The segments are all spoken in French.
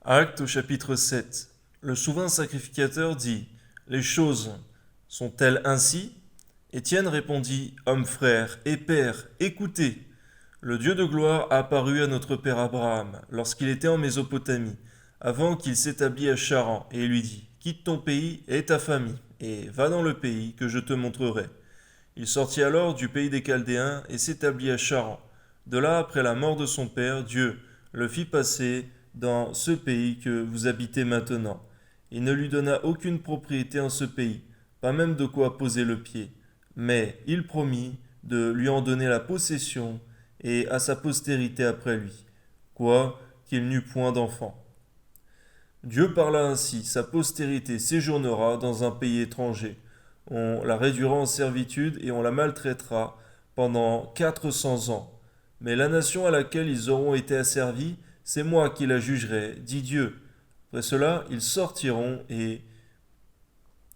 Actes au chapitre 7. Le souverain sacrificateur dit: Les choses sont-elles ainsi? Étienne répondit: Homme frère et père, écoutez. Le Dieu de gloire a apparu à notre père Abraham lorsqu'il était en Mésopotamie, avant qu'il s'établît à Charan, et il lui dit: Quitte ton pays et ta famille, et va dans le pays que je te montrerai. Il sortit alors du pays des Chaldéens et s'établit à Charan. De là, après la mort de son père, Dieu le fit passer dans ce pays que vous habitez maintenant. Il ne lui donna aucune propriété en ce pays, pas même de quoi poser le pied. Mais il promit de lui en donner la possession et à sa postérité après lui, quoi qu'il n'eût point d'enfant. Dieu parla ainsi: sa postérité séjournera dans un pays étranger. On la réduira en servitude et on la maltraitera pendant 400 ans. Mais la nation à laquelle ils auront été asservis, c'est moi qui la jugerai, dit Dieu. Après cela, ils sortiront et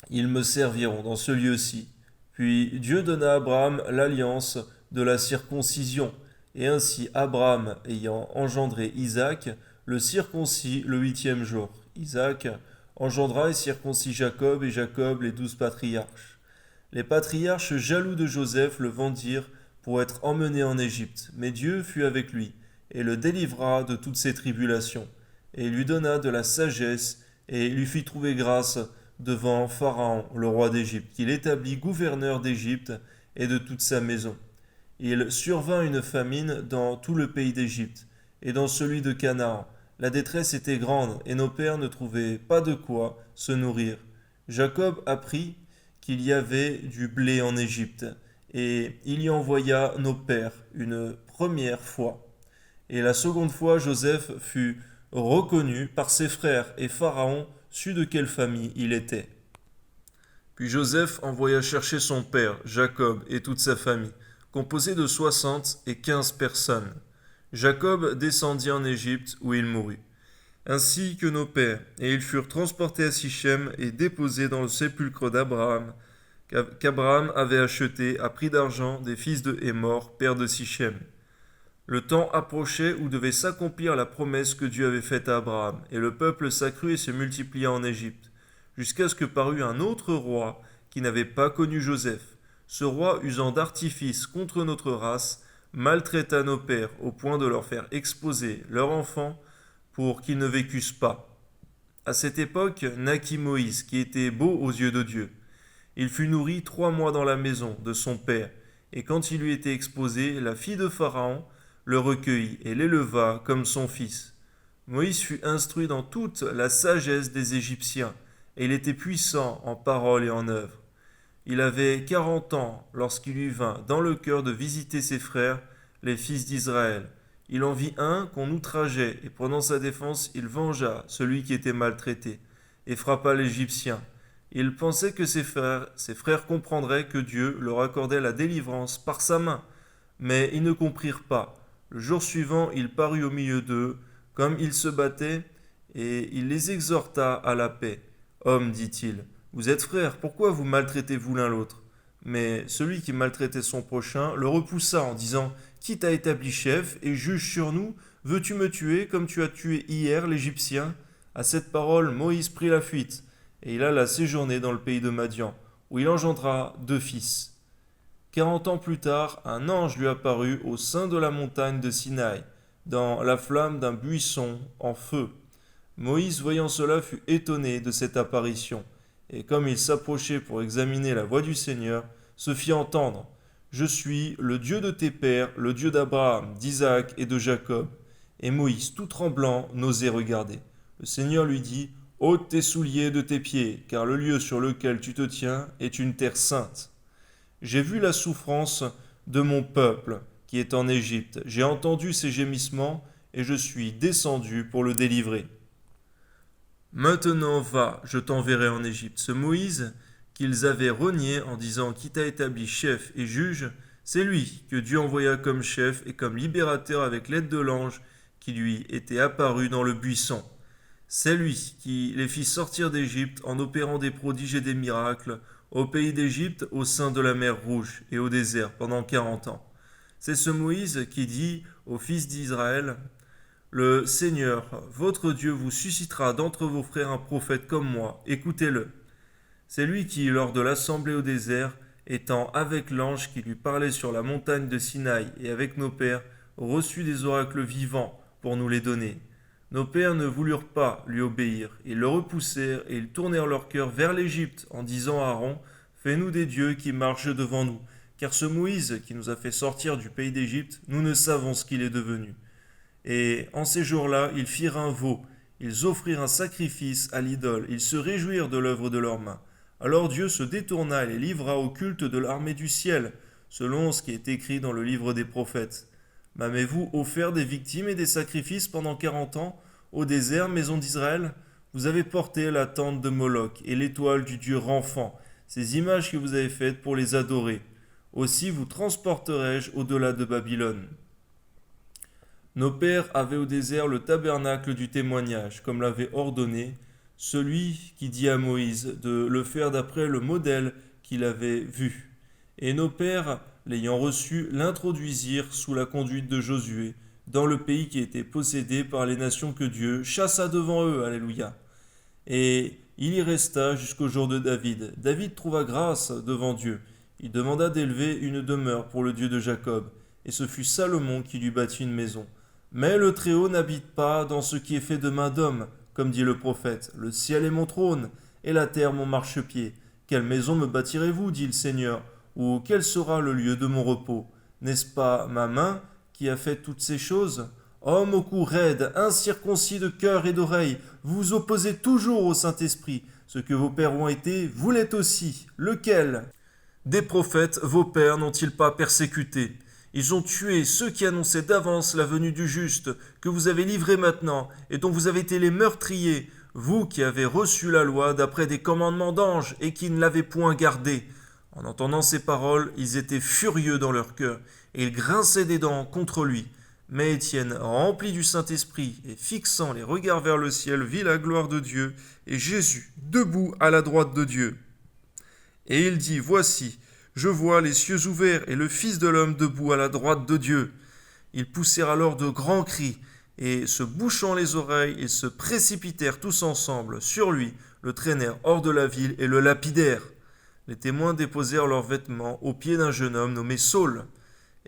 ils me serviront dans ce lieu-ci. Puis Dieu donna à Abraham l'alliance de la circoncision. Et ainsi Abraham, ayant engendré Isaac, le circoncit le huitième jour. Isaac engendra et circoncit Jacob, et Jacob les 12 patriarches. Les patriarches, jaloux de Joseph, le vendirent pour être emmené en Égypte. Mais Dieu fut avec lui, et le délivra de toutes ses tribulations. Et il lui donna de la sagesse, et lui fit trouver grâce devant Pharaon, le roi d'Égypte, qu'il établit gouverneur d'Égypte et de toute sa maison. Il survint une famine dans tout le pays d'Égypte et dans celui de Canaan. La détresse était grande et nos pères ne trouvaient pas de quoi se nourrir. Jacob apprit qu'il y avait du blé en Égypte et il y envoya nos pères une première fois. Et la seconde fois, Joseph fut reconnu par ses frères et Pharaon sut de quelle famille il était. Puis Joseph envoya chercher son père, Jacob, et toute sa famille, composée de 75 personnes. Jacob descendit en Égypte où il mourut, ainsi que nos pères, et ils furent transportés à Sichem et déposés dans le sépulcre d'Abraham, qu'Abraham avait acheté à prix d'argent des fils de Hémor, père de Sichem. Le temps approchait où devait s'accomplir la promesse que Dieu avait faite à Abraham, et le peuple s'accrut et se multiplia en Égypte, jusqu'à ce que parut un autre roi qui n'avait pas connu Joseph. Ce roi, usant d'artifice contre notre race, maltraita nos pères au point de leur faire exposer leurs enfants pour qu'ils ne vécussent pas. À cette époque naquit Moïse, qui était beau aux yeux de Dieu. Il fut nourri 3 mois dans la maison de son père, et quand il lui était exposé, la fille de Pharaon le recueillit et l'éleva comme son fils. Moïse fut instruit dans toute la sagesse des Égyptiens, et il était puissant en parole et en œuvre. Il avait 40 ans lorsqu'il lui vint dans le cœur de visiter ses frères, les fils d'Israël. Il en vit un qu'on outrageait, et prenant sa défense, il vengea celui qui était maltraité, et frappa l'Égyptien. Il pensait que ses frères comprendraient que Dieu leur accordait la délivrance par sa main, mais ils ne comprirent pas. Le jour suivant, il parut au milieu d'eux, comme ils se battaient, et il les exhorta à la paix. Hommes, dit-il, vous êtes frères, pourquoi vous maltraitez-vous l'un l'autre? Mais celui qui maltraitait son prochain le repoussa en disant: Qui t'a établi chef et juge sur nous? Veux-tu me tuer comme tu as tué hier l'Égyptien? À cette parole, Moïse prit la fuite, et il alla séjourner dans le pays de Madian, où il engendra 2 fils. 40 ans plus tard, un ange lui apparut au sein de la montagne de Sinaï, dans la flamme d'un buisson en feu. Moïse, voyant cela, fut étonné de cette apparition, et comme il s'approchait pour examiner la voix du Seigneur, se fit entendre: Je suis le Dieu de tes pères, le Dieu d'Abraham, d'Isaac et de Jacob. Et Moïse, tout tremblant, n'osait regarder. Le Seigneur lui dit: Ôte tes souliers de tes pieds, car le lieu sur lequel tu te tiens est une terre sainte. J'ai vu la souffrance de mon peuple qui est en Égypte. J'ai entendu ses gémissements et je suis descendu pour le délivrer. Maintenant va, je t'enverrai en Égypte. Ce Moïse qu'ils avaient renié en disant: Qui t'a établi chef et juge, c'est lui que Dieu envoya comme chef et comme libérateur avec l'aide de l'ange qui lui était apparu dans le buisson. C'est lui qui les fit sortir d'Égypte en opérant des prodiges et des miracles au pays d'Égypte, au sein de la mer Rouge et au désert pendant 40 ans. C'est ce Moïse qui dit aux fils d'Israël: Le Seigneur, votre Dieu, vous suscitera d'entre vos frères un prophète comme moi. Écoutez-le. C'est lui qui, lors de l'assemblée au désert, étant avec l'ange qui lui parlait sur la montagne de Sinaï et avec nos pères, reçut des oracles vivants pour nous les donner. Nos pères ne voulurent pas lui obéir. Ils le repoussèrent et ils tournèrent leur cœur vers l'Égypte en disant à Aaron, fais-nous des dieux qui marchent devant nous. Car ce Moïse qui nous a fait sortir du pays d'Égypte, nous ne savons ce qu'il est devenu. Et en ces jours-là, ils firent un veau. Ils offrirent un sacrifice à l'idole. Ils se réjouirent de l'œuvre de leurs mains. Alors Dieu se détourna et les livra au culte de l'armée du ciel, selon ce qui est écrit dans le livre des prophètes. M'avez-vous offert des victimes et des sacrifices pendant 40 ans, au désert, maison d'Israël? Vous avez porté la tente de Moloch et l'étoile du dieu Renfant, ces images que vous avez faites pour les adorer. Aussi vous transporterai-je au-delà de Babylone. Nos pères avaient au désert le tabernacle du témoignage, comme l'avait ordonné celui qui dit à Moïse de le faire d'après le modèle qu'il avait vu. Et nos pères, l'ayant reçu, l'introduisirent sous la conduite de Josué, dans le pays qui était possédé par les nations que Dieu chassa devant eux. Alléluia. Et il y resta jusqu'au jour de David. David trouva grâce devant Dieu. Il demanda d'élever une demeure pour le Dieu de Jacob. Et ce fut Salomon qui lui bâtit une maison. Mais le Très-Haut n'habite pas dans ce qui est fait de main d'homme, comme dit le prophète. Le ciel est mon trône, et la terre mon marchepied. Quelle maison me bâtirez-vous, dit le Seigneur, ou quel sera le lieu de mon repos? N'est-ce pas ma main qui a fait toutes ces choses? Homme au cou raide, incirconcis de cœur et d'oreille, vous vous opposez toujours au Saint-Esprit. Ce que vos pères ont été, vous l'êtes aussi. Lequel? Des prophètes, vos pères n'ont-ils pas persécuté? Ils ont tué ceux qui annonçaient d'avance la venue du juste, que vous avez livré maintenant, et dont vous avez été les meurtriers, vous qui avez reçu la loi d'après des commandements d'anges, et qui ne l'avez point gardée. En entendant ces paroles, ils étaient furieux dans leur cœur, et ils grinçaient des dents contre lui. Mais Étienne, rempli du Saint-Esprit, et fixant les regards vers le ciel, vit la gloire de Dieu, et Jésus, debout à la droite de Dieu. Et il dit, voici, je vois les cieux ouverts et le Fils de l'homme debout à la droite de Dieu. Ils poussèrent alors de grands cris, et se bouchant les oreilles, ils se précipitèrent tous ensemble sur lui, le traînèrent hors de la ville et le lapidèrent. Les témoins déposèrent leurs vêtements aux pieds d'un jeune homme nommé Saul,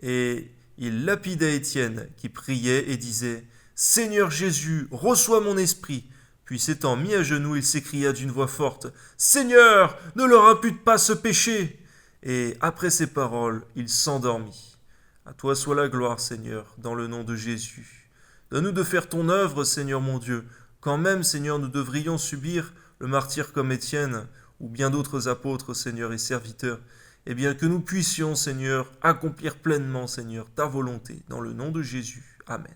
et ils lapidaient Étienne, qui priait et disait « Seigneur Jésus, reçois mon esprit !» Puis s'étant mis à genoux, il s'écria d'une voix forte « Seigneur, ne leur impute pas ce péché !» Et après ces paroles, il s'endormit. À toi soit la gloire, Seigneur, dans le nom de Jésus. Donne-nous de faire ton œuvre, Seigneur mon Dieu, quand même, Seigneur, nous devrions subir le martyre comme Étienne, ou bien d'autres apôtres, Seigneur, et serviteurs, et bien que nous puissions, Seigneur, accomplir pleinement, Seigneur, ta volonté, dans le nom de Jésus. Amen.